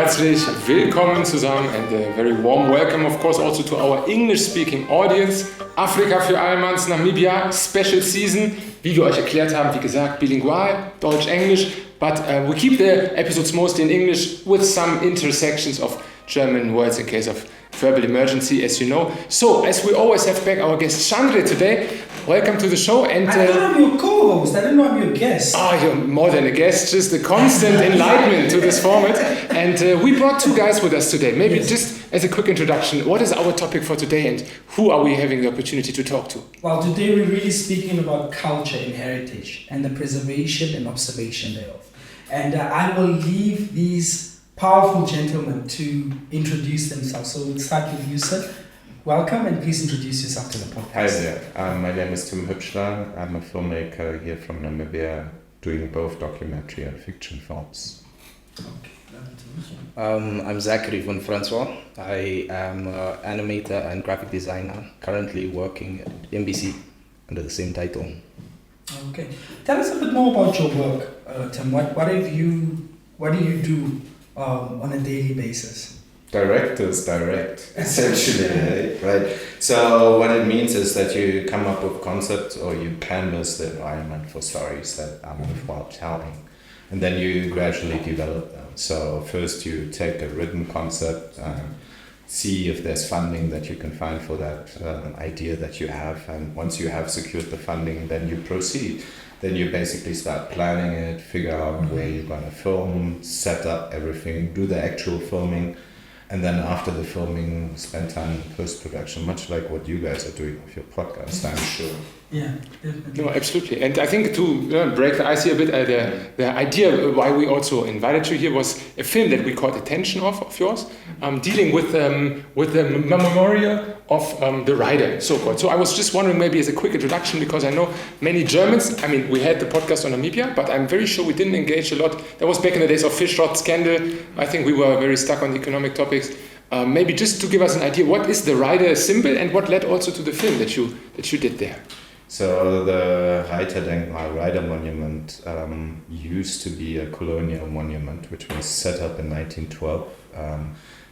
Herzlich willkommen zusammen and a very warm welcome of course also to our English speaking audience. Afrika für Allmanns, Namibia, Special Season. Wie wir euch erklärt haben, wie gesagt, bilingual, Deutsch, Englisch. But we keep the episodes mostly in English with some intersections of German words in case of verbal emergency, as you know. So, as we always have back our guest Chandre today. Welcome to the show. And I thought I'm your co-host. I didn't know I'm your guest. Oh, you're more than a guest. Just a constant enlightenment to this format. And we brought two guys with us today. Maybe just as a quick introduction, what is our topic for today and who are we having the opportunity to talk to? Well, today we're really speaking about culture and heritage and the preservation and observation thereof. And I will leave these powerful gentlemen to introduce themselves. So we'll start with you, sir. Welcome, and please introduce yourself to the podcast. Hi there, my name is Tim Hübscher. I'm a filmmaker here from Namibia, doing both documentary and fiction films. Okay. I'm Zachary von Francois. I am an animator and graphic designer, currently working at NBC under the same title. Okay. Tell us a bit more about your work, Tim. What do you do on a daily basis? Directors direct, essentially, right? So what it means is that you come up with concepts or you canvas the environment for stories that are worthwhile telling, and then you gradually develop them. So first you take a written concept, see if there's funding that you can find for that idea that you have, and once you have secured the funding, then you proceed. Then you basically start planning it, figure out where you're going to film, set up everything, do the actual filming. And then after the filming, spend time in post-production, much like what you guys are doing with your podcast, I'm sure. Yeah, definitely. No, absolutely. And I think to break the ice here a bit, the idea why we also invited you here was a film that we caught attention of yours, dealing with the memorial of the rider, so-called. So I was just wondering, maybe as a quick introduction, because I know many Germans, I mean, we had the podcast on Namibia, but I'm very sure we didn't engage a lot. That was back in the days of fish rod scandal. I think we were very stuck on the economic topics. Maybe just to give us an idea, what is the rider symbol and what led also to the film that you did there? So the Rider Monument used to be a colonial monument which was set up in 1912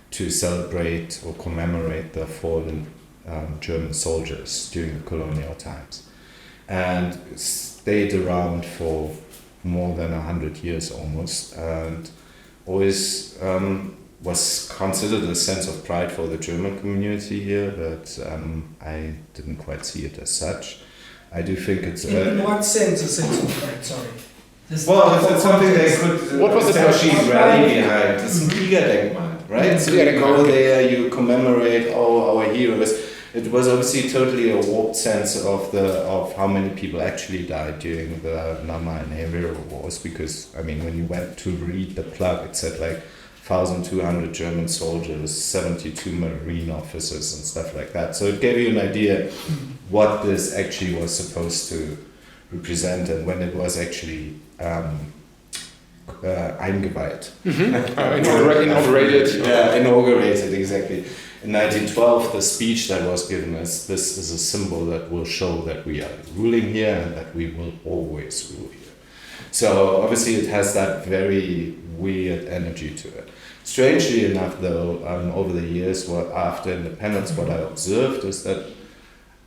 to celebrate or commemorate the fallen German soldiers during the colonial times, and stayed around for more than 100 years almost, and always was considered a sense of pride for the German community here, but I didn't quite see it as such. I do think it's... In what sense a sense of pride? Sorry. Well, it's something they could... What was the actually rally behind? This Kriegerdenkmal, right? So you go there, you commemorate all our heroes. It was obviously totally a warped sense of how many people actually died during the Nama and Herer wars, because, I mean, when you went to read the plug, it said like 1,200 German soldiers, 72 Marine officers and stuff like that. So it gave you an idea what this actually was supposed to represent and when it was actually eingeweiht. Inaugurated. Yeah, inaugurated, exactly. In 1912, the speech that was given as this is a symbol that will show that we are ruling here and that we will always rule here. So obviously it has that very weird energy to it. Strangely enough though, over the years, after independence, what I observed is that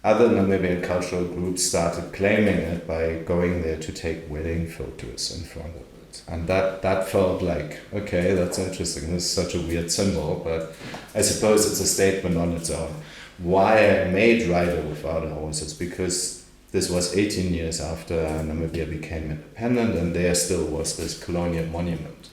other Namibian cultural groups started claiming it by going there to take wedding photos in front of it. And that felt like, okay, that's interesting, this is such a weird symbol, but I suppose it's a statement on its own. Why I made Rider Without a Horse is because this was 18 years after Namibia became independent, and there still was this colonial monument,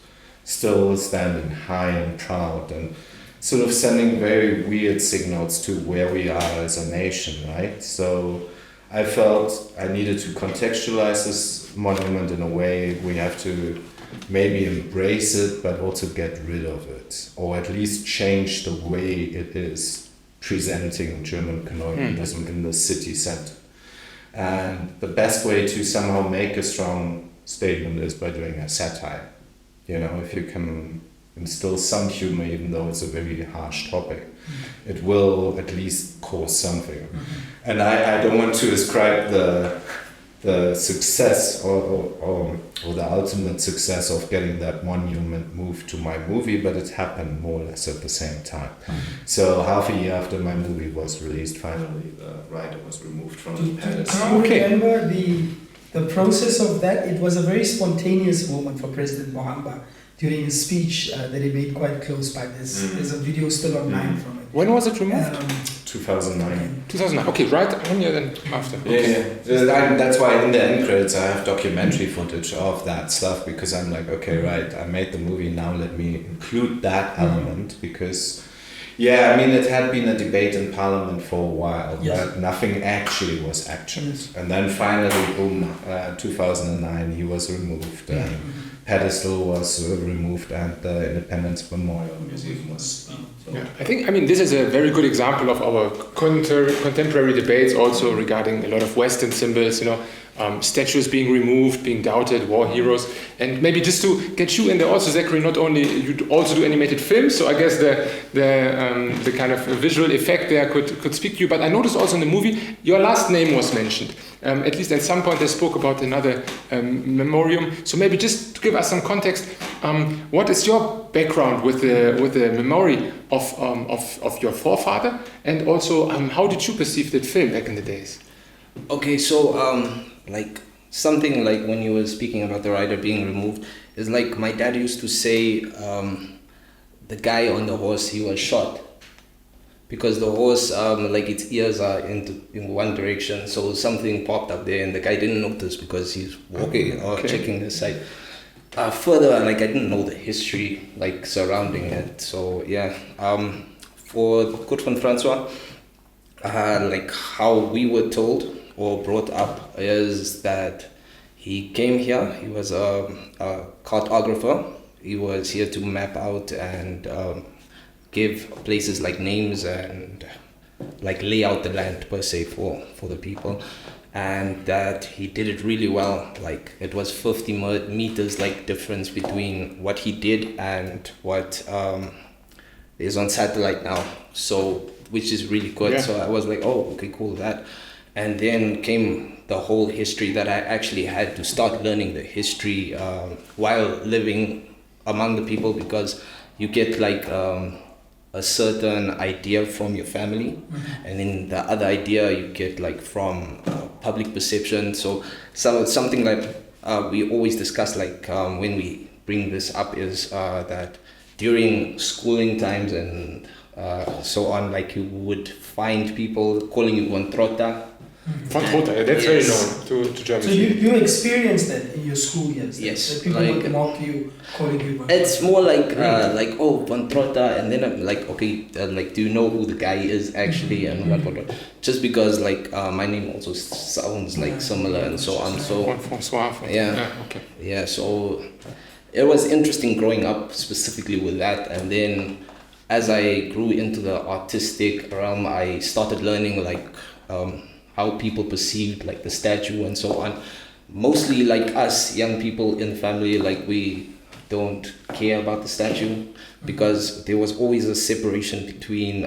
still standing high and proud and sort of sending very weird signals to where we are as a nation, right? So I felt I needed to contextualize this monument in a way. We have to maybe embrace it, but also get rid of it, or at least change the way it is presenting German colonialism in the city center. And the best way to somehow make a strong statement is by doing a satire. You know, if you can instill some humor, even though it's a very harsh topic, it will at least cause something. And I don't want to ascribe the the success or the ultimate success of getting that monument moved to my movie, but it happened more or less at the same time. So half a year after my movie was released, finally the rider was removed from the palace. Do you remember the process of that? It was a very spontaneous moment for President Mahamba during his speech that he made quite close by this. There's a video still online from it. When was it removed? 2009. 2009. Okay, right 1 year then after. Okay. Yeah. That's why in the end credits I have documentary footage of that stuff, because I'm like, okay, right, I made the movie, now let me include that element, because yeah, I mean, it had been a debate in Parliament for a while, but nothing actually was actioned. And then finally, boom, 2009, he was removed. Pedestal was removed, and the Independence Memorial Museum was. Yeah, I mean, this is a very good example of our contemporary debates, also regarding a lot of Western symbols. Statues being removed, being doubted, war heroes, and maybe just to get you in there also, Zachary. Not only you also do animated films, so I guess the kind of visual effect there could speak to you. But I noticed also in the movie your last name was mentioned. At least at some point they spoke about another memoriam. So maybe just to give us some context, what is your background with the memory of your forefather, and also how did you perceive that film back in the days? Okay, so like something like when you were speaking about the rider being removed is like my dad used to say the guy on the horse, he was shot because the horse like its ears are in one direction, so something popped up there and the guy didn't notice because he's walking or checking the side. Further, like I didn't know the history like surrounding it, so yeah. For Zachary von Francois, like how we were told or brought up is that he came here, he was a cartographer, he was here to map out and give places like names and like lay out the land per se for the people, and that he did it really well. Like it was 50 meters like difference between what he did and what is on satellite now, so which is really good. Yeah. So I was like, oh, okay, cool, that. And then came the whole history that I actually had to start learning the history while living among the people, because you get like a certain idea from your family, and then the other idea you get like from public perception. So something like we always discuss like when we bring this up is that during schooling times and so on, like you would find people calling you Vontrota. Vontrota, that's very known to Germans. So you experienced that in your school years? Yes. That people would mock you, calling you Vontrota? It's more like oh, Vontrota, and then I'm like, okay, like do you know who the guy is actually and what? Just because like my name also sounds like similar and so on. So Francois. Okay. Yeah, so it was interesting growing up specifically with that, and then as I grew into the artistic realm, I started learning like how people perceived like the statue and so on. Mostly like us young people in the family, like we don't care about the statue because there was always a separation between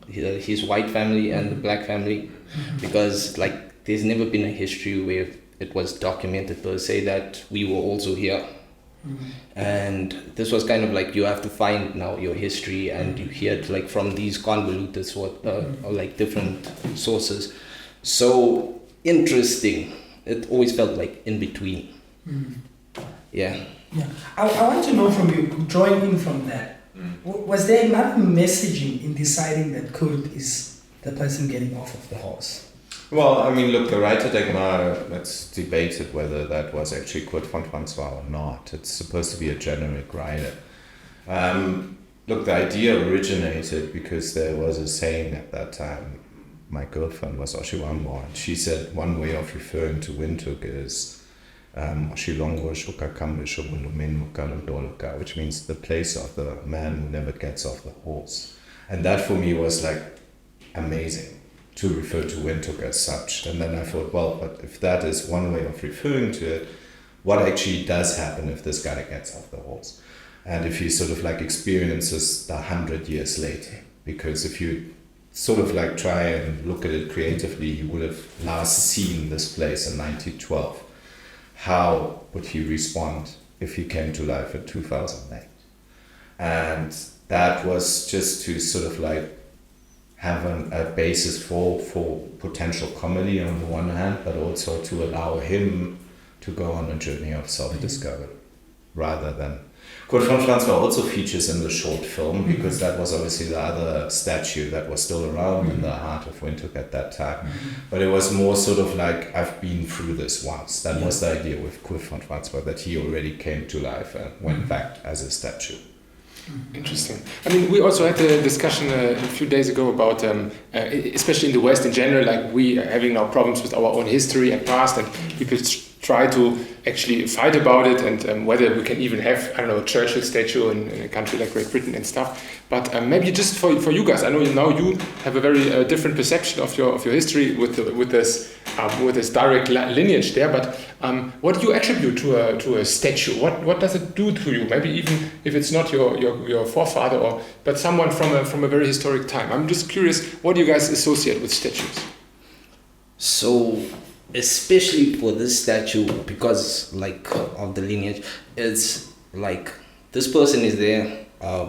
his white family and the black family, because like there's never been a history where it was documented per se that we were also here. And this was kind of like you have to find now your history, and you hear it like from these convoluted sort or like different sources. So interesting. It always felt like in between. Yeah. I want to know from you, drawing in from that, was there not messaging in deciding that Kurt is the person getting off of the horse? Well, I mean, look, the writer Dagmar, let's debate it whether that was actually Zachary von Francois or not. It's supposed to be a generic writer. Look, the idea originated because there was a saying at that time. My girlfriend was Oshiwambo, and she said one way of referring to Windhoek is which means the place of the man who never gets off the horse. And that for me was like amazing, to refer to Windhoek as such. And then I thought, well, but if that is one way of referring to it, what actually does happen if this guy gets off the horse? And if he sort of like experiences the 100 years later? Because if you sort of like try and look at it creatively, he would have last seen this place in 1912. How would he respond if he came to life in 2008? And that was just to sort of like have a basis for potential comedy on the one hand, but also to allow him to go on a journey of self-discovery, rather than... Zachary von Francois also features in the short film, because that was obviously the other statue that was still around in the heart of Windhoek at that time. But it was more sort of like, I've been through this once. That was the idea with Zachary von Francois, that he already came to life and went back as a statue. Interesting. I mean, we also had a discussion a few days ago about, especially in the West in general, like we are having now problems with our own history and past, and people try to actually fight about it, and whether we can even have, I don't know, a Churchill statue in a country like Great Britain and stuff. But maybe just for you guys, I know now you have a very different perception of your history with this direct lineage there. But what do you attribute to a statue? What does it do to you? Maybe even if it's not your forefather, but someone from a very historic time. I'm just curious, what do you guys associate with statues? So, especially for this statue, because like of the lineage, it's like this person is there,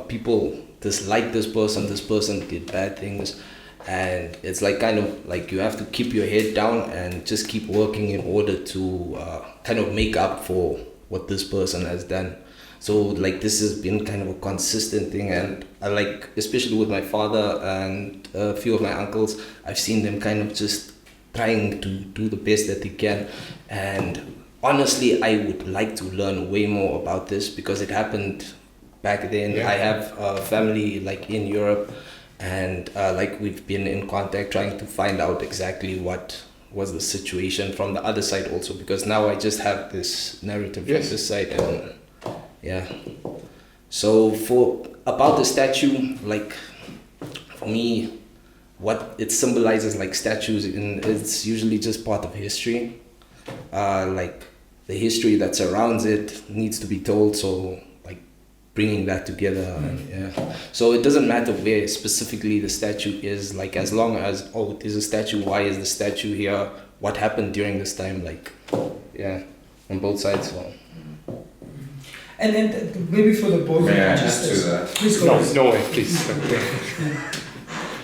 people dislike this person did bad things, and it's like kind of like you have to keep your head down and just keep working in order to kind of make up for what this person has done. So like this has been kind of a consistent thing, and I like, especially with my father and a few of my uncles, I've seen them kind of just trying to do the best that they can. And honestly, I would like to learn way more about this because it happened back then. I have a family like in Europe, and like we've been in contact trying to find out exactly what was the situation from the other side also, because now I just have this narrative from this side. And so for about the statue, like for me, what it symbolizes, like statues, it's usually just part of history. Like the history that surrounds it needs to be told, so like bringing that together. So it doesn't matter where specifically the statue is, like as long as, oh, there's a statue, why is the statue here, what happened during this time, like on both sides. So. And then maybe for the both May I just do that? Please go. No way, please.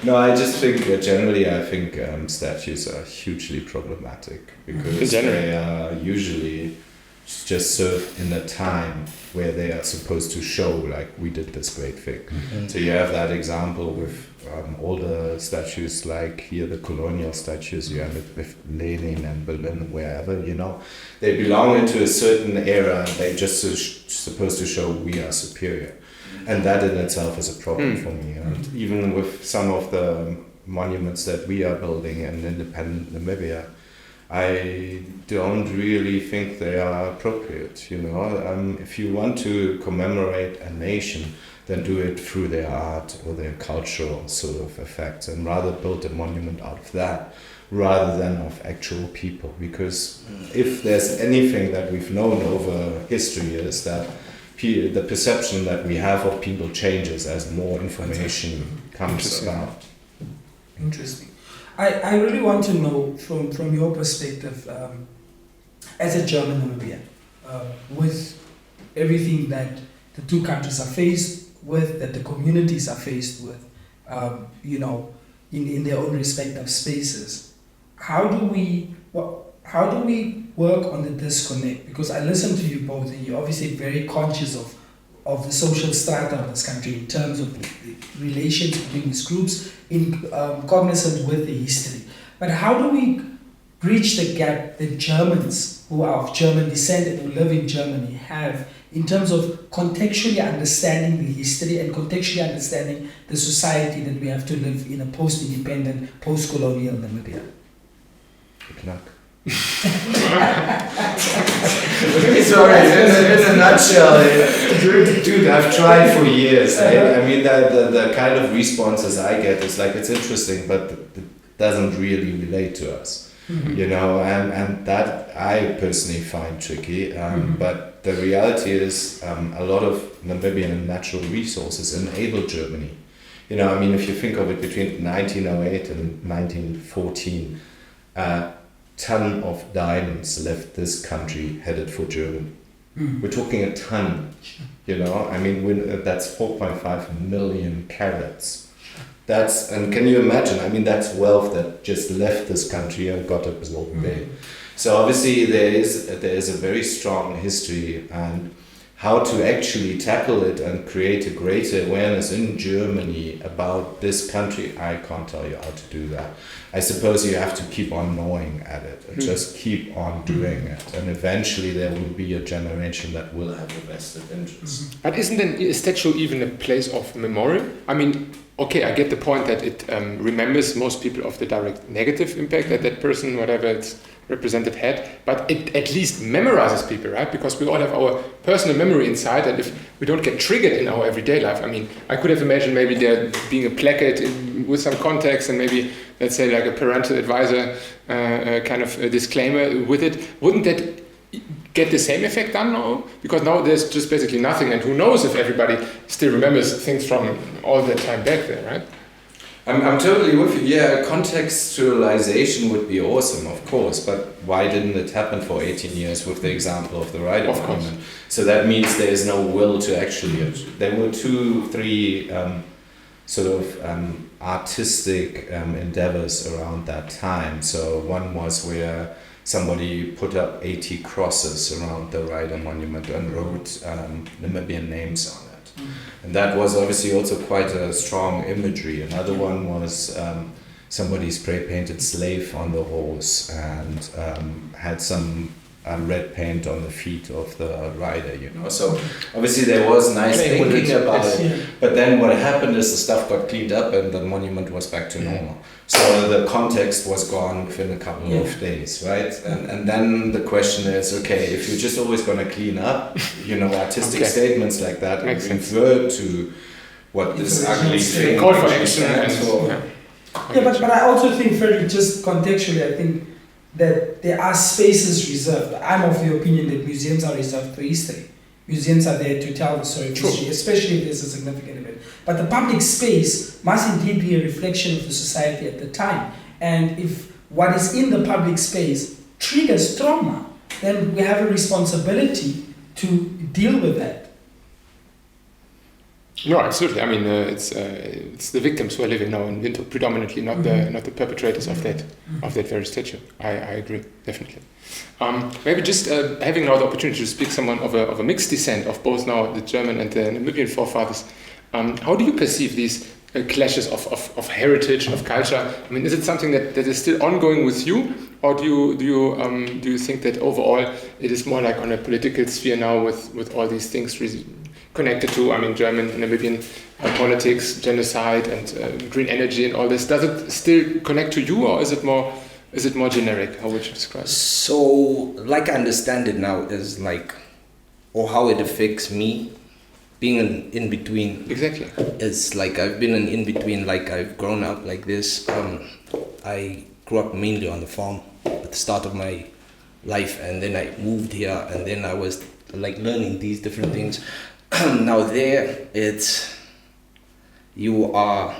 No, I just think generally I think statues are hugely problematic because they are usually just serve in a time where they are supposed to show like we did this great thing. So you have that example with all the statues, like here the colonial statues, you have it with Lenin and Berlin, wherever, you know, they belong into a certain era, and they just supposed to show we are superior. And that in itself is a problem for me. And even with some of the monuments that we are building in independent Namibia, I don't really think they are appropriate. You know, if you want to commemorate a nation, then do it through their art or their cultural sort of effects, and rather build a monument out of that, rather than of actual people. Because if there's anything that we've known over history is that the perception that we have of people changes as more information comes about. Interesting. I really want to know from your perspective, as a German Namibian, with everything that the two countries are faced with, that the communities are faced with, you know, in their own respective spaces, how do we work on the disconnect? Because I listen to you both, and you're obviously very conscious of the social strata of this country in terms of the relations between these groups, cognizant with the history. But how do we bridge the gap that Germans who are of German descent and who live in Germany have in terms of contextually understanding the history and contextually understanding the society that we have to live in a post-independent, post-colonial Namibia? Good luck. Sorry, in a nutshell, dude, I've tried for years. I mean, the kind of responses I get is like, it's interesting, but it doesn't really relate to us, you know, and that I personally find tricky. But the reality is, a lot of Namibian natural resources enable Germany, You know, I mean, if you think of it, between 1908 and 1914, a ton of diamonds left this country headed for Germany. We're talking a ton, you know, I mean, that's 4.5 million carats. That's, and can you imagine, I mean, that's wealth that just left this country and got absorbed there. So obviously there is a very strong history, and how to actually tackle it and create a greater awareness in Germany about this country, I can't tell you how to do that. I suppose you have to keep on gnawing at it and just keep on doing it, and eventually there will be a generation that will have a vested interest. But isn't a statue even a place of memorial? I mean, okay, I get the point that it remembers most people of the direct negative impact that that person, whatever it's represented, had, but it at least memorizes people, right? Because we all have our personal memory inside, and if we don't get triggered in our everyday life, I mean, I could have imagined maybe there being a placard with some context and maybe, let's say, like a parental advisor kind of a disclaimer with it. Wouldn't that get the same effect done now? Because now there's just basically nothing, and who knows if everybody still remembers things from all that time back there, right? I'm totally with you. Yeah, contextualization would be awesome, of course, but why didn't it happen for 18 years with the example of the Rider Monument? So that means there is no will to actually... There were 2-3 artistic endeavors around that time. So one was where somebody put up 80 crosses around the Rider Monument and wrote Namibian names on it. And that was obviously also quite a strong imagery. Another one was somebody spray painted slave on the horse and had some red paint on the feet of the rider, you know. So obviously there was nice thinking about it. But then what happened is the stuff got cleaned up and the monument was back to normal. So the context was gone within a couple of days, right? And then the question is, okay, if you're just always going to clean up, you know, artistic statements like that and refer to what this ugly thing call for action and so but I also think, Frederick, just contextually, I think that there are spaces reserved. I'm of the opinion that museums are reserved for history. Museums are there to tell the story of history, especially if there's a significant event. But the public space must indeed be a reflection of the society at the time. And if what is in the public space triggers trauma, then we have a responsibility to deal with that. No, absolutely. I mean, it's the victims who are living now in Windhoek predominantly, not the perpetrators of that very statue. I agree, definitely. Maybe just having now the opportunity to speak someone of a mixed descent of both now the German and the Namibian forefathers. How do you perceive these clashes of heritage, of culture? I mean, is it something that is still ongoing with you, or do you think that overall it is more like on a political sphere now with all these things connected to, I mean, German, Namibian politics, genocide, and green energy, and all this? Does it still connect to you, or is it more generic? How would you describe it? So, like I understand it now, is like, or how it affects me, being an in-between. Exactly. It's like I've been an in-between, like I've grown up like this. I grew up mainly on the farm at the start of my life, and then I moved here, and then I was like learning these different things. Now there, you are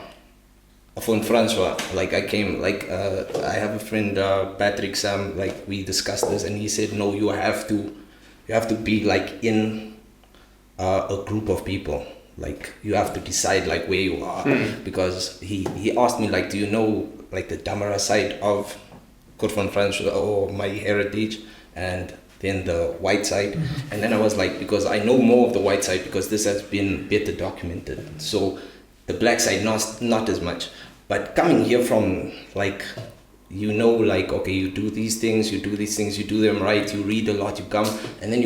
von Francois. Like I came, like I have a friend, Patrick Sam. Like we discussed this, and he said, no, you have to be like in a group of people. Like you have to decide like where you are, because he asked me like, do you know like the Damara side of von Francois or my heritage, and then the white side, and then I was like, because I know more of the white side because this has been better documented. So the black side not as much. But coming here from like, you know, like, okay, you do these things, you do them right, you read a lot, you come and then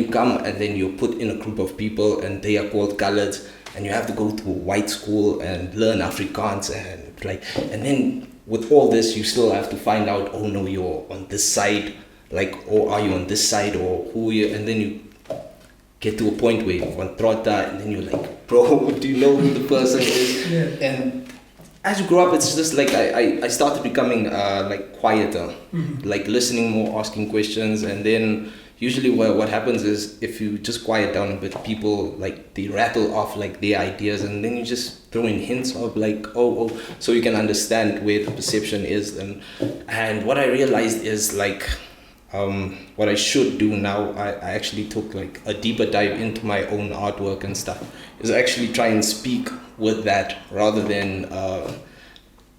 you're put in a group of people and they are called coloreds, and you have to go to white school and learn Afrikaans and then with all this you still have to find out, oh no, you're on this side, like, or are you on this side, or who you, and then you get to a point where you want Trota, and then you're like, bro, do you know who the person is? And as you grow up, it's just like I started becoming like quieter, like listening more, asking questions, and then usually what happens is if you just quiet down a bit, people like they rattle off like their ideas, and then you just throw in hints of like so you can understand where the perception is. And what I realized is like what I should do now, I actually took like a deeper dive into my own artwork and stuff, is actually try and speak with that rather than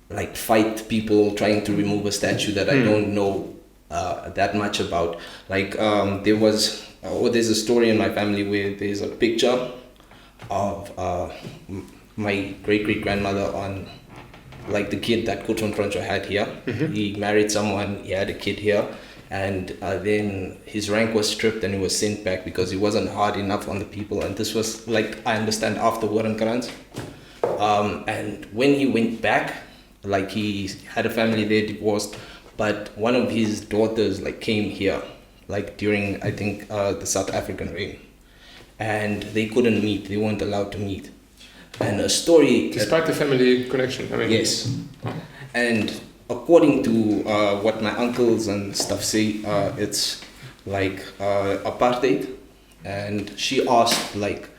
like fight people trying to remove a statue that I don't know that much about. Like there's a story in my family where there's a picture of my great-great-grandmother on like the kid that Zachary von Francois had here. He married someone, he had a kid here, and then his rank was stripped and he was sent back because he wasn't hard enough on the people. And this was like, I understand, after Warrenkrans. And when he went back, like he had a family there, divorced, but one of his daughters like came here like during I think the South African reign, and they couldn't meet, they weren't allowed to meet. And a story despite the family connection, I mean, yes. And according to what my uncles and stuff say, it's like apartheid. And she asked like,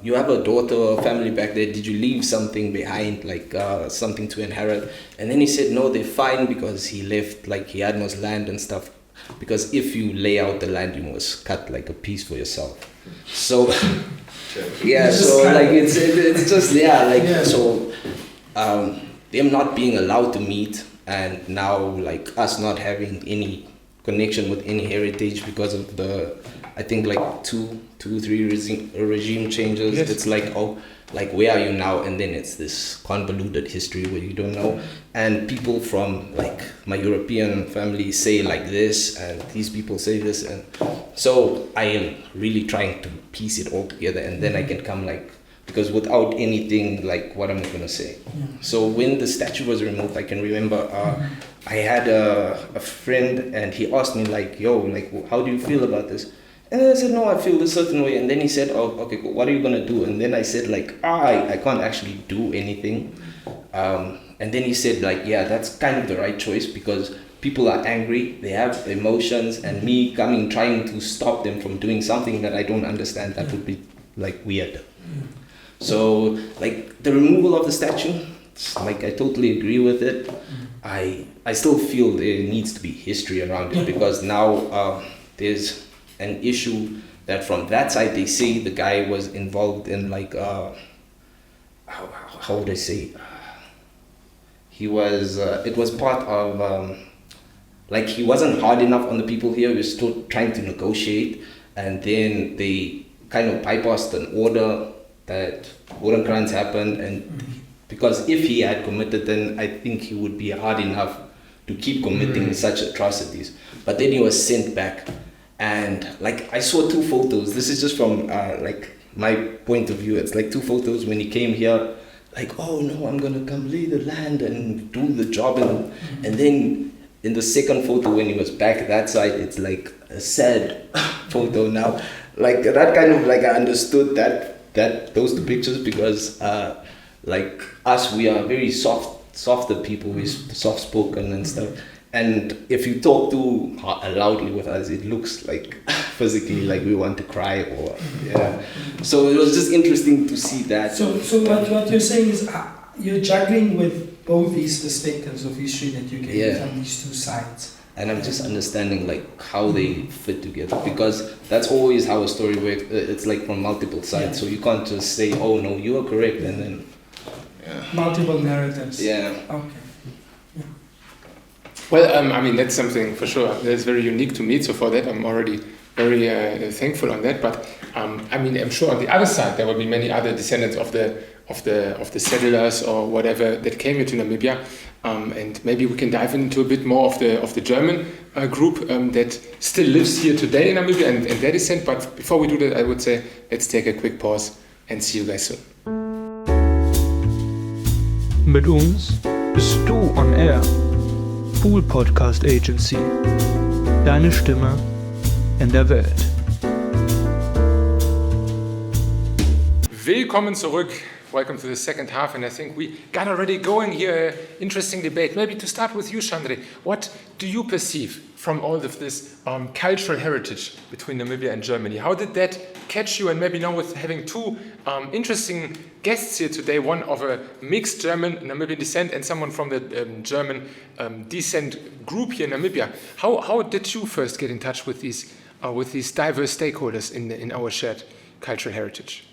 you have a daughter or family back there, did you leave something behind, like something to inherit? And then he said no, they're fine, because he left, like he had no land and stuff, because if you lay out the land you must cut like a piece for yourself. So yeah, so like it's just so them not being allowed to meet, and now like us not having any connection with any heritage because of the, I think like two, three regime changes. Yes. It's like, oh, like where are you now? And then it's this convoluted history where you don't know. And people from like my European family say like this, and these people say this, and so I am really trying to piece it all together, and then I can come like, because without anything, like what am I gonna say? Yeah. So when the statue was removed, I can remember I had a friend, and he asked me like, yo, like how do you feel about this? And I said, no, I feel a certain way. And then he said, oh, okay, cool. What are you gonna do? And then I said like, I can't actually do anything. And then he said like, yeah, that's kind of the right choice, because people are angry, they have emotions, and me coming trying to stop them from doing something that I don't understand, that would be like weird. So like the removal of the statue, like I totally agree with it. I still feel there needs to be history around it, because now there's an issue that from that side they say the guy was involved in like how would I say, he was it was part of like he wasn't hard enough on the people here. He was still trying to negotiate, and then they kind of bypassed an order that Warrenkrans happened, and because if he had committed, then I think he would be hard enough to keep committing such atrocities. But then he was sent back, and like I saw two photos. This is just from like my point of view. It's like two photos when he came here, like, oh no, I'm gonna come lay the land and do the job, and then in the second photo when he was back that side, it's like a sad photo now. Like that kind of like I understood that those two pictures, because like us, we are very softer people, we're soft spoken and stuff, and if you talk too loudly with us, it looks like physically like we want to cry, or yeah. So it was just interesting to see that. So what you're saying is you're juggling with both these perspectives of history that you get from these two sides. And I'm just understanding like how they fit together, because that's always how a story works. It's like from multiple sides, so you can't just say, oh no, you are correct, and then multiple narratives. Yeah. Okay. Yeah. Well, I mean, that's something for sure that's very unique to me. So for that, I'm already very thankful on that. But I mean, I'm sure on the other side there will be many other descendants of the settlers or whatever that came here to Namibia. And maybe we can dive into a bit more of the German group that still lives here today in Namibia and their descent. But before we do that, I would say let's take a quick pause and see you guys soon. Mit uns bist du on air. Pool Podcast Agency. Deine Stimme in der Welt. Willkommen zurück welcome to the second half, and I think we got already going here, interesting debate. Maybe to start with you, Chandri, what do you perceive from all of this cultural heritage between Namibia and Germany? How did that catch you? And maybe now with having two interesting guests here today, one of a mixed German Namibian descent and someone from the German descent group here in Namibia. How did you first get in touch with these diverse stakeholders in our shared cultural heritage?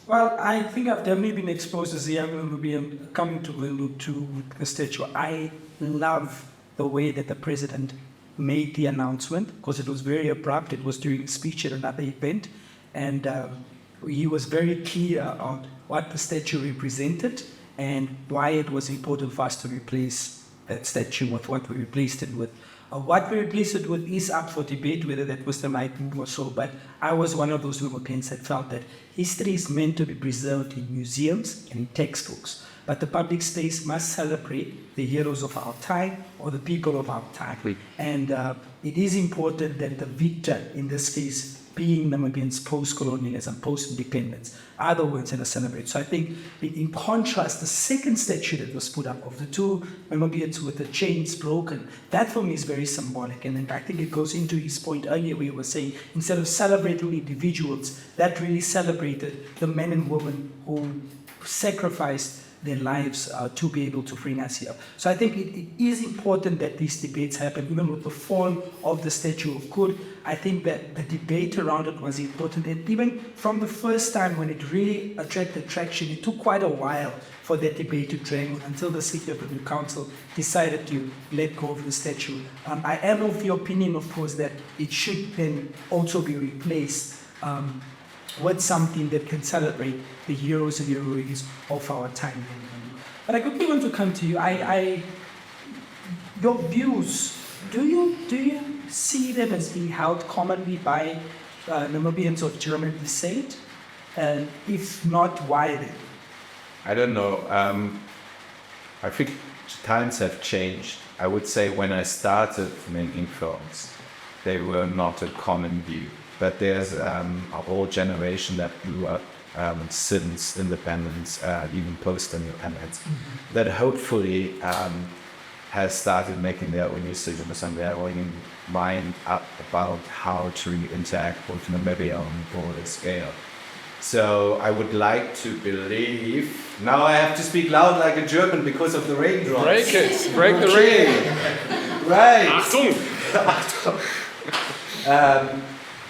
Well, I think I've definitely been exposed as a young Namibian coming to Windhoek to the statue. I love the way that the president made the announcement, because it was very abrupt. It was during a speech at another event, and he was very clear on what the statue represented and why it was important for us to replace that statue with what we replaced it with. What we replaced it with is up for debate, whether that was the right move or so, but I was one of those Europeans that felt that history is meant to be preserved in museums and textbooks, but the public space must celebrate the heroes of our time or the people of our time. And it is important that the victor in this case, being Namibians post-colonialism, post-independence, are the ones that are celebrated. So I think in contrast, the second statue that was put up of the two Namibians with the chains broken, that for me is very symbolic. And I think it goes into his point earlier where he was saying, instead of celebrating individuals, that really celebrated the men and women who sacrificed their lives to be able to bring us here. So I think it is important that these debates happen, even with the fall of the Statue of Good. I think that the debate around it was important. And even from the first time when it really attracted traction, it took quite a while for that debate to drag on until the City of the Council decided to let go of the statue. I am of the opinion, of course, that it should then also be replaced with something that can celebrate the heroes and heroines of our time. But I quickly want to come to you. Your views, do you see them as being held commonly by Namibians of German descent? And if not, why then? I don't know. I think times have changed. I would say when I started making films, they were not a common view. But there's a whole generation that grew up since independence, even post-independence, that hopefully has started making their own decisions and their own mind up about how to interact with Namibia on a broader scale. So I would like to believe, now I have to speak loud like a German because of the raindrops. Break it, break the rain. Right. Achtung!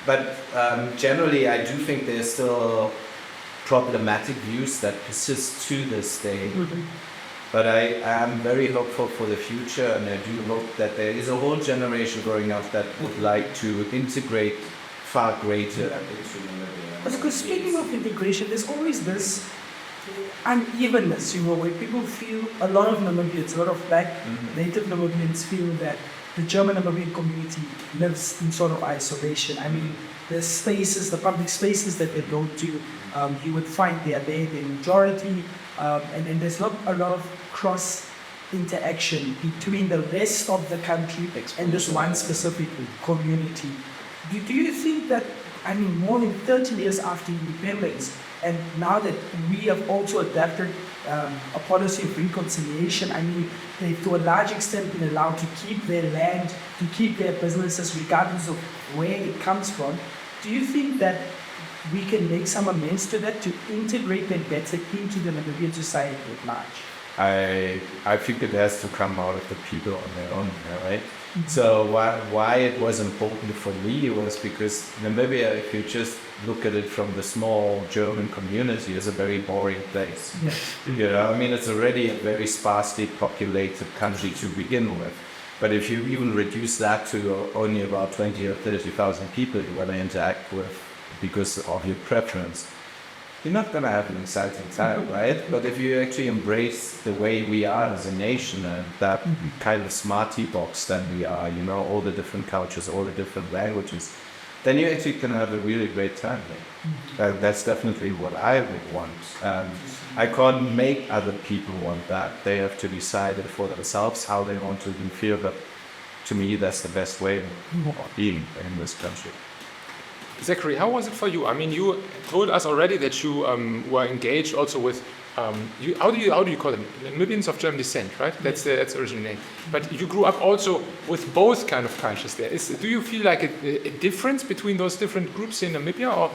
But generally, I do think there's still problematic views that persist to this day. But I am very hopeful for the future, and I do hope that there is a whole generation growing up that would like to integrate far greater into Namibia. Because speaking of integration, there's always this unevenness, where people feel, a lot of Namibians, a lot of black native Namibians feel that the German Namibian community lives in sort of isolation. I mean, the spaces, the public spaces that they go to, you would find they are there, the majority, and there's not a lot of cross interaction between the rest of the country and this one specific community. Do you think that, I mean, more than 30 years after independence, and now that we have also adapted a policy of reconciliation, I mean, they've to a large extent been allowed to keep their land, to keep their businesses, regardless of where it comes from. Do you think that we can make some amends to that, to integrate them better into the Namibian society at large? I think it has to come out of the people on their own, right? So why it was important for me was because Namibia, if you just look at it from the small German community, is a very boring place. Yes. I mean, it's already a very sparsely populated country to begin with. But if you even reduce that to only about 20 or 30,000 people you want to interact with because of your preference, you're not going to have an exciting time, right? But if you actually embrace the way we are as a nation and that kind of smarty box that we are, all the different cultures, all the different languages, then you actually can have a really great time there. That's definitely what I would want. I can't make other people want that. They have to decide it for themselves how they want to feel, but to me that's the best way of being in this country. Zachary, how was it for you? I mean, you told us already that you were engaged also with how do you call them? Namibians of German descent, right? That's the original name. But you grew up also with both kind of cultures there. Do you feel like a difference between those different groups in Namibia, or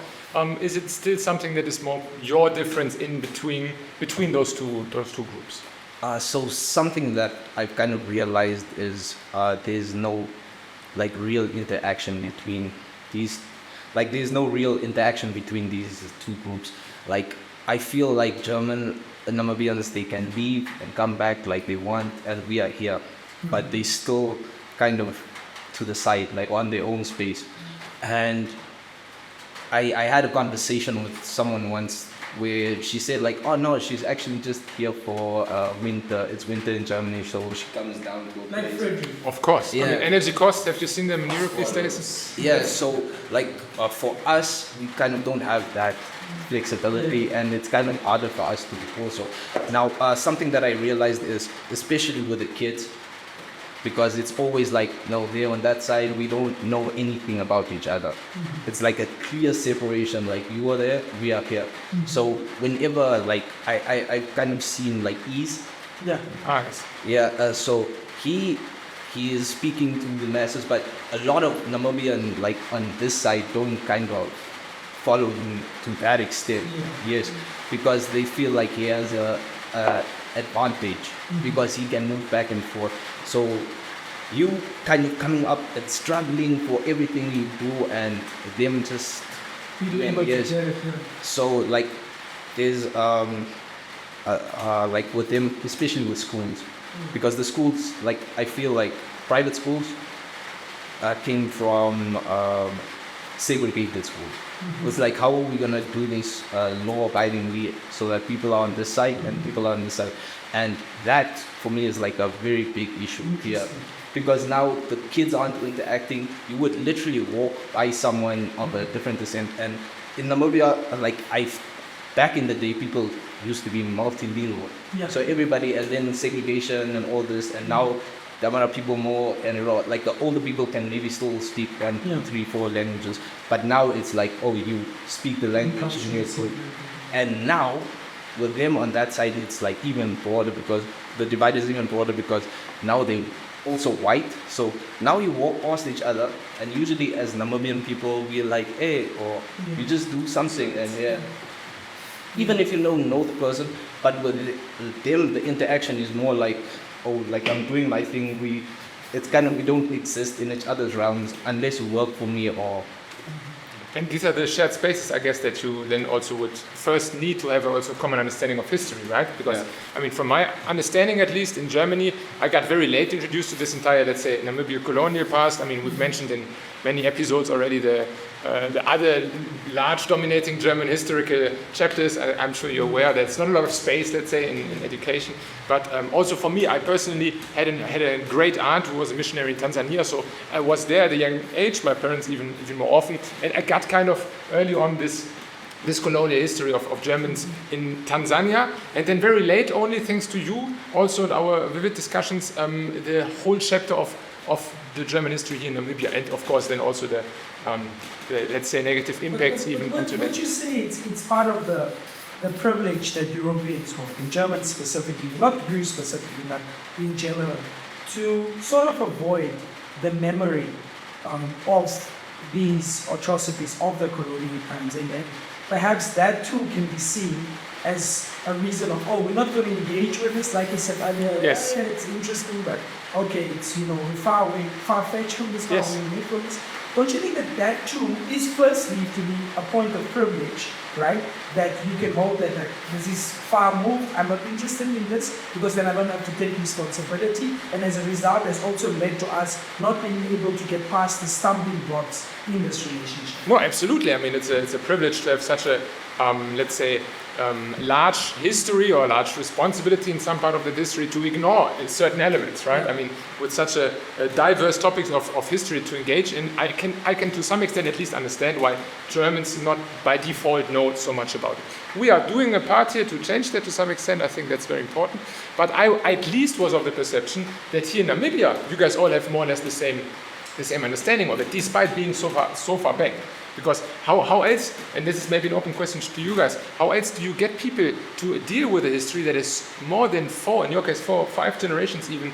is it still something that is more your difference in between those two groups? So something that I've kind of realized is there's no like real interaction between these. Like there's no real interaction between these two groups. Like I feel like German and Namibians, they can leave and come back like they want, and we are here, but they still kind of to the side, like on their own space. And I had a conversation with someone once where she said like, oh no, she's actually just here for winter. It's winter in Germany, so she comes down to a place. Of course. Yeah. I mean, energy costs, have you seen them in Europe these days? Yeah, so like for us, we kind of don't have that flexibility, and it's kind of harder for us to do so. Now, something that I realized is, especially with the kids, because it's always like, no, they're on that side, we don't know anything about each other. Mm-hmm. It's like a clear separation, like you are there, we are here. Mm-hmm. So whenever, like, I've kind of seen like Ease. Yeah. Nice. Yeah, so he is speaking to the masses, but a lot of Namibian, like on this side, don't kind of follow him to that extent. Yeah. Yes, because they feel like he has a advantage, because he can move back and forth. So you kind of coming up and struggling for everything you do, and them just yes. So like there's like with them, especially with schools, because the schools, like I feel like private schools came from segregated schools. Mm-hmm. It's like, how are we gonna do this law-abidingly so that people are on this side and people are on this side? And that for me is like a very big issue here, because now the kids aren't interacting. You would literally walk by someone of a different descent, and in Namibia, like back in the day, people used to be multilingual. Yeah. So everybody, and then segregation and all this, and now the amount of people more, and like the older people can maybe still speak 1, 2, 3, 4 languages, but now it's like, oh, you speak the language, and now with them on that side, it's like even broader, because the divide is even broader, because now they're also white. So now you walk past each other, and usually as Namibian people, we're like, hey, or you just do something, and yeah. Even if you don't know the person, but with them, the interaction is more like, oh, like I'm doing my thing. We don't exist in each other's realms unless you work for me or. And these are the shared spaces, I guess, that you then also would first need to have also common understanding of history, right? Because, I mean, from my understanding, at least in Germany, I got very late introduced to this entire, let's say, Namibia colonial past. I mean, we've mentioned in many episodes already the other large dominating German historical chapters. I'm sure you're aware there's not a lot of space, let's say, in education. But also for me, I personally had a great aunt who was a missionary in Tanzania, so I was there at a young age, my parents even more often, and I got kind of early on this colonial history of Germans in Tanzania, and then very late, only thanks to you, also in our vivid discussions, the whole chapter of the German history here in Namibia, and of course then also the let's say negative impacts even into that. What you say, it's part of the privilege that Europeans hold, in Germans specifically, not you specifically, but in general, to sort of avoid the memory of these atrocities of the colonial times, and perhaps that too can be seen as a reason of, oh, we're not going to engage with this, like you said earlier. Yes. Yeah, it's interesting, but okay, it's far-fetched from this, yes. Far away from this. Don't you think that too is firstly to be a point of privilege, right? That you can hold that this is far moved, I'm not interested in this, because then I don't have to take responsibility, and as a result, has also led to us not being able to get past the stumbling blocks in this relationship. No, absolutely. I mean, it's a privilege to have such a, let's say, large history or large responsibility in some part of the history to ignore certain elements, right? I mean, with such a diverse topics of history to engage in, I can to some extent at least understand why Germans not by default know so much about it. We are doing a part here to change that to some extent. I think that's very important. But I at least was of the perception that here in Namibia, you guys all have more or less the same the same understanding of it, despite being so far back. Because how else, and this is maybe an open question to you guys, how else do you get people to deal with a history that is more than 4, in your case 4 or 5 generations even,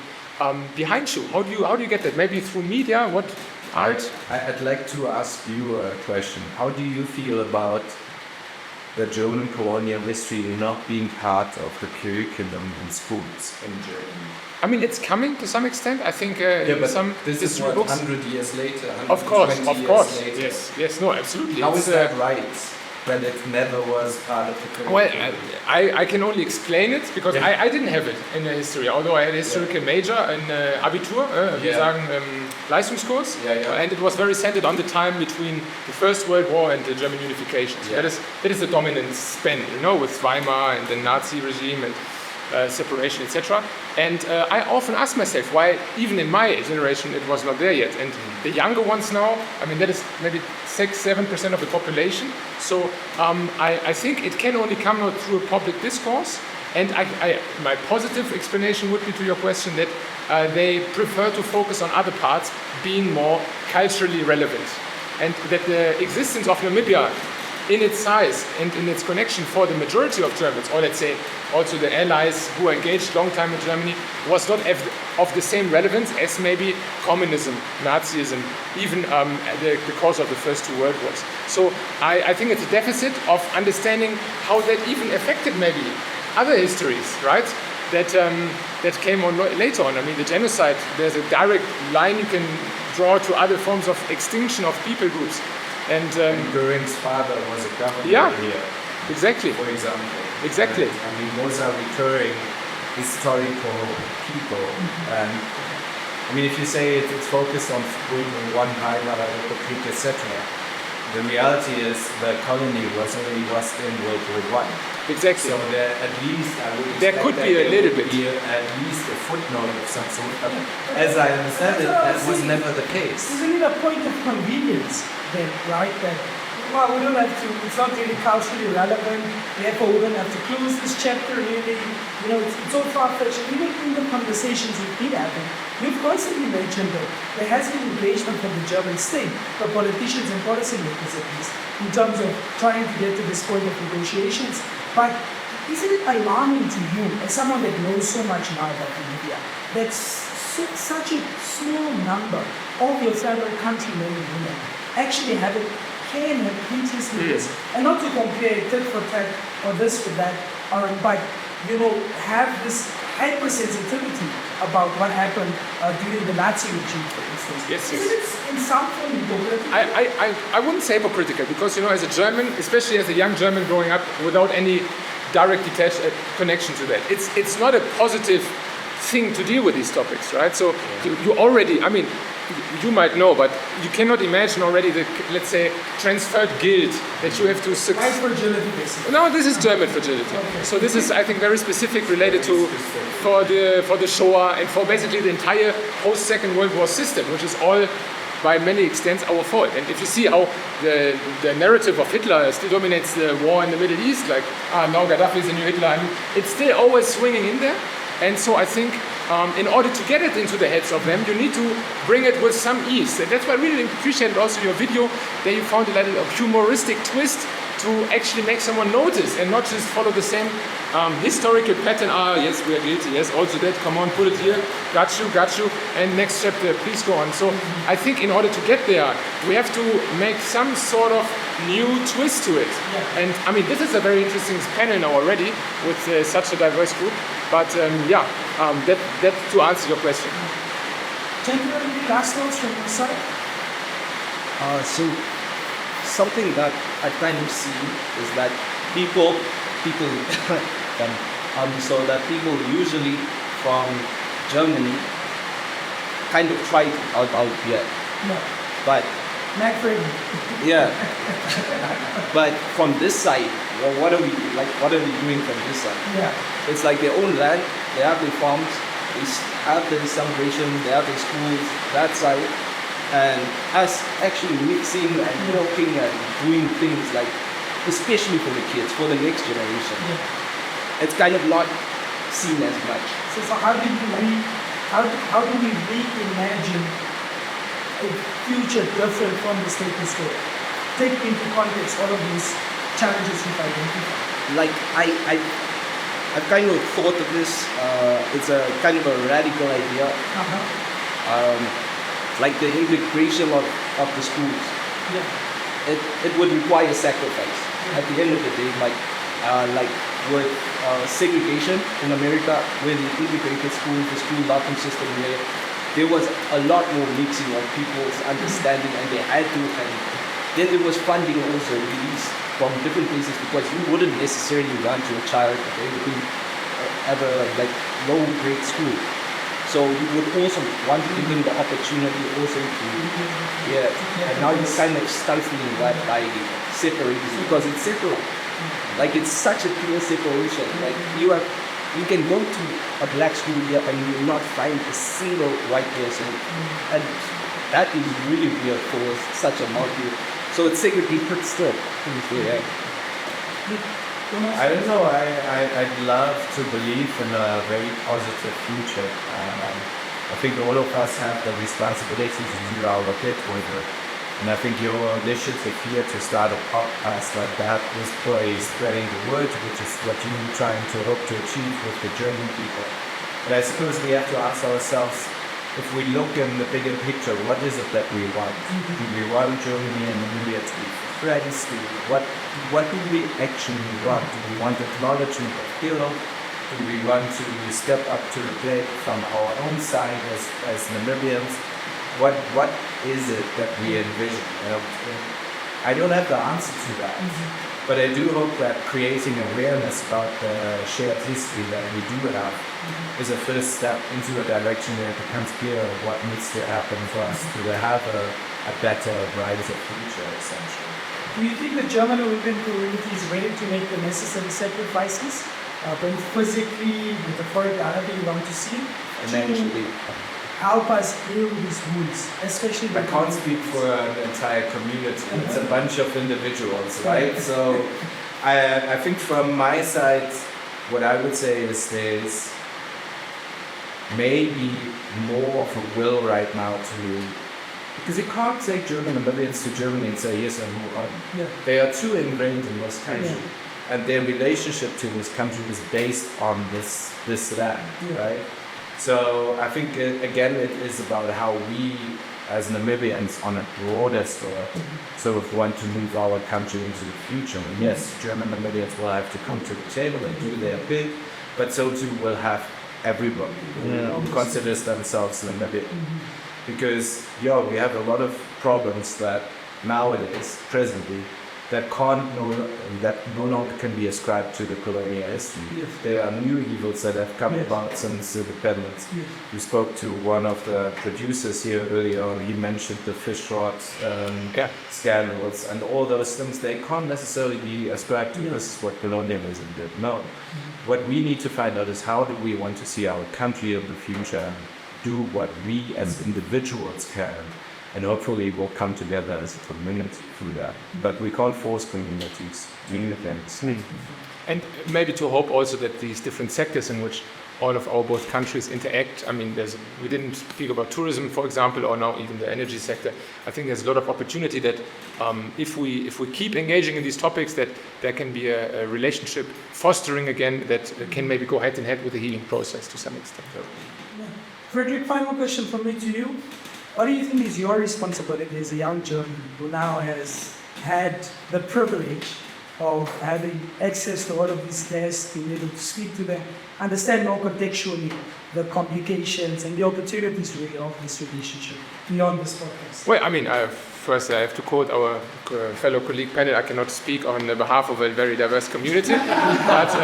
behind you? How do you get that? Maybe through media? What art? I'd like to ask you a question. How do you feel about the German colonial history not being part of the curriculum in schools in Germany? I mean, it's coming to some extent. I think some this is history what, books. 100 years later, Of course. later. Yes, no, absolutely. How It's, is that right? When it never was part of the curriculum? Well, I can only explain it because I didn't have it in the history, although I had a historical major in Abitur, wir sagen Leistungskurs, and it was very centered on the time between the First World War and the German unification. So that is the dominant span, with Weimar and the Nazi regime and separation, etc. And I often ask myself why, even in my generation, it was not there yet. And the younger ones now, I mean, that is maybe 6-7% of the population. So I think it can only come out through a public discourse. And my positive explanation would be to your question that they prefer to focus on other parts being more culturally relevant. And that the existence of Namibia in its size and in its connection for the majority of Germans, or let's say also the allies who were engaged long time in Germany, was not of the same relevance as maybe communism, Nazism, even the cause of the first 2 world wars. So I think it's a deficit of understanding how that even affected maybe other histories, right? That came on later on. I mean, the genocide, there's a direct line you can draw to other forms of extinction of people groups. And Göring's father was a governor here. Exactly. For example. Exactly. And, I mean, those are recurring historical people. And I mean, if you say it's focused on one highlight, etc., the reality is the colony was already lost in World War I. Exactly. So there, at least I would expect there could be a little bit. At least a footnote of some sort. As I understand it, that was never the case. Isn't it a point of convenience then, right? That, well, we don't have to, it's not really culturally relevant, therefore we don't have to close this chapter really. It's all far-fetched. Even in the conversations we've been having, you've constantly mentioned that there has been engagement from the German state, for politicians and policymakers at least, in terms of trying to get to this point of negotiations. But isn't it alarming to you, as someone that knows so much now about Namibia, that such a small number of your fellow countrymen and women actually can have interest in this, and not to compare tit for tat or this with that, but have this hypersensitivity about what happened during the Nazi regime, for instance. Yes. Isn't it in some form hypocritical? I wouldn't say hypocritical because as a German, especially as a young German growing up without any direct detached connection to that, it's not a positive thing to deal with these topics, right? So you already, I mean, you might know, but you cannot imagine already the, let's say, transferred guilt that you have to White fragility, basically. No, this is German fragility. Okay. So this is, I think, very specific related to for the Shoah and for basically the entire post-Second World War system, which is all by many extents our fault. And if you see how the narrative of Hitler still dominates the war in the Middle East, like now Gaddafi is the new Hitler, I mean, it's still always swinging in there. And so I think in order to get it into the heads of them, you need to bring it with some ease. And that's why I really appreciated also your video that you found a little humoristic twist to actually make someone notice and not just follow the same historical pattern. Yes, we are guilty. Yes, also that. Come on, put it here. Got you. And next chapter, please go on. So I think in order to get there, we have to make some sort of new twist to it. Yeah. And I mean, this is a very interesting panel now already with such a diverse group. But that to answer your question. Gentlemen, last notes from your side? So something that I kind of see is that people so that people usually from Germany kind of try to out here. No. But yeah. But from this side, well, what are we doing from this side? Yeah. It's like their own land, they have their farms, they have their celebration, they have their schools, that side. And us actually mixing and helping and doing things like, especially for the kids, for the next generation. Yeah. It's kind of not seen as much. So how do we reimagine a future different from the status quo? Take into context all of these challenges you've identified. Like I've kind of thought of this. It's a kind of a radical idea. Like the integration of the schools. Yeah. It would require sacrifice. At the end of the day, like with segregation in America, with the integrated schools, the school lottery system there was a lot more mixing of people's understanding, and they had to. And then there was funding also released from different places, because you wouldn't necessarily run to a child who ever like low grade school. So you would also want to give them the opportunity also to, and now you're kind of stifling that by separating, because it's separate. Like it's such a clear separation. Like you can go to a black school here and you will not find a single white person. And that is really weird for such a multi. So it's segregated still. Yeah. I don't know, I'd love to believe in a very positive future. I think all of us have the responsibility to do our bit with it. And I think your initiative here to start a podcast like that is by spreading the word, which is what you're trying to hope to achieve with the German people. But I suppose we have to ask ourselves, if we look in the bigger picture, what is it that we want? Do we want Germany and Namibia to be friends? What do we actually want? Do we want acknowledgement of hero? Do we want to step up to the plate from our own side as Namibians? What is it that we envision? I don't have the answer to that, but I do hope that creating awareness about the shared history that we do have is a first step into a direction where it becomes clear what needs to happen for us to have a better, brighter future, essentially. Do you think the German and Namibian community is ready to make the necessary sacrifices, both physically, metaphorically, however you want to see it, Financially. help us heal these wounds, especially I can't speak for an entire community. It's a bunch of individuals, right? So I think from my side, what I would say is there's maybe more of a will right now to, because you can't take German Namibians to Germany and say yes and move on. Yeah. They are too ingrained in this country. And their relationship to this country is based on this land, right? So I think, again, it is about how we, as Namibians, on a broader scale, sort of want to move our country into the future. And yes, German Namibians will have to come to the table and do their bit, but so too will have everybody who considers themselves Namibian. Because, we have a lot of problems that nowadays, presently, that no longer can be ascribed to the colonial history. There are new evils that have come about since independence. You spoke to one of the producers here earlier on. He mentioned the fish rot scandals and all those things. They can't necessarily be ascribed to this is what colonialism did. No. What we need to find out is how do we want to see our country in the future and do what we as individuals can. And hopefully we'll come together as a community through that. But we can't force communities to do things. And maybe to hope also that these different sectors in which all of our both countries interact, I mean, we didn't speak about tourism, for example, or now even the energy sector. I think there's a lot of opportunity that if we keep engaging in these topics, that there can be a relationship fostering again that can maybe go head in head with the healing process to some extent. Frederick, final question from me to you. What do you think is your responsibility as a young German who now has had the privilege of having access to all of these guests, being able to speak to them, understand more contextually the complications and the opportunities really of this relationship beyond this podcast? Well, I mean, first I have to quote our fellow colleague panel. I cannot speak on behalf of a very diverse community, but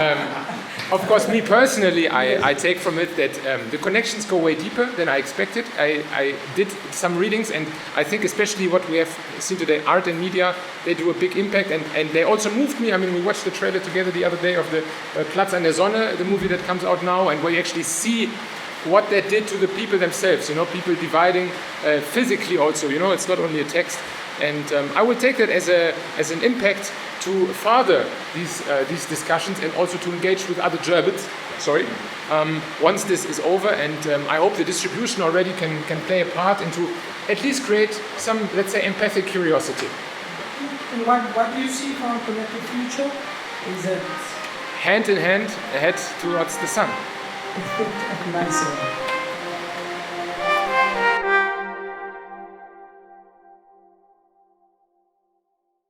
of course, me personally, I take from it that the connections go way deeper than I expected. I did some readings, and I think especially what we have seen today, art and media, they do a big impact, and they also moved me. I mean, we watched the trailer together the other day of the Platz an der Sonne, the movie that comes out now, and where you actually see what that did to the people themselves, people dividing physically also, it's not only a text. And I will take that as an impact to further these discussions and also to engage with other Gerbits. Once this is over, and I hope the distribution already can play a part into at least create some, let's say, empathic curiosity. And what do you see for our collective future? Is that hand in hand ahead towards the sun. nice?